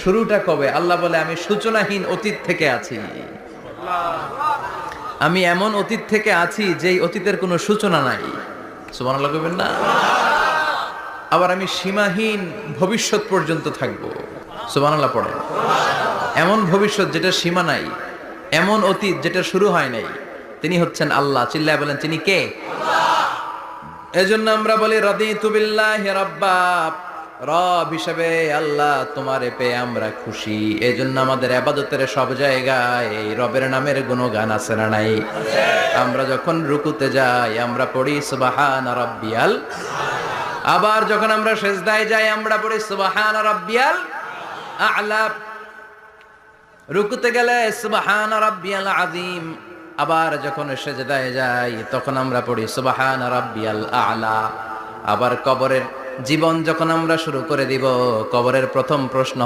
শুরুটা কবে? আল্লাহ বলে আমি সূচনাহীন অতীত থেকে আছি। আমি এমন অতীত থেকে আছি যেই অতীতের কোনো সূচনা নাই। সুবহানাল্লাহ কইবেন না? আবার আমি সীমাহীন ভবিষ্যৎ পর্যন্ত থাকবো। সুবহানাল্লাহ পড়েন। এমন ভবিষ্যৎ যেটা সীমা নাই, এমন অতীত যেটা শুরু হয় নাই, তিনি হচ্ছেন আল্লাহ। চিল্লায় বলেন তিনি কে? এজন্য আমরা বলি রাদিতু বিল্লাহি রাব্বা, রব হিসেবে আল্লাহ তোমারে পেয়ে আমরা খুশি। এজন্য আমাদের ইবাদতের সব জায়গায় এই রবের নামের গুণগান আছে না নাই? আমরা যখন রুকুতে যাই আমরা পড়ি সুবহানা রাব্বিয়াল, আবার যখন আমরা সিজদায় যাই আমরা পড়ি সুবহানা রাব্বিয়াল আ'লা। রুকুতে গেলে সুবহানা রাব্বিয়াল আযীম, আবার যখন সিজদায় যাই তখন আমরা পড়ি সুবহানা রাব্বিয়াল আ'লা। আবার কবরের জীবন যখন আমরা শুরু করে দিব, কবরের প্রথম প্রশ্ন হবে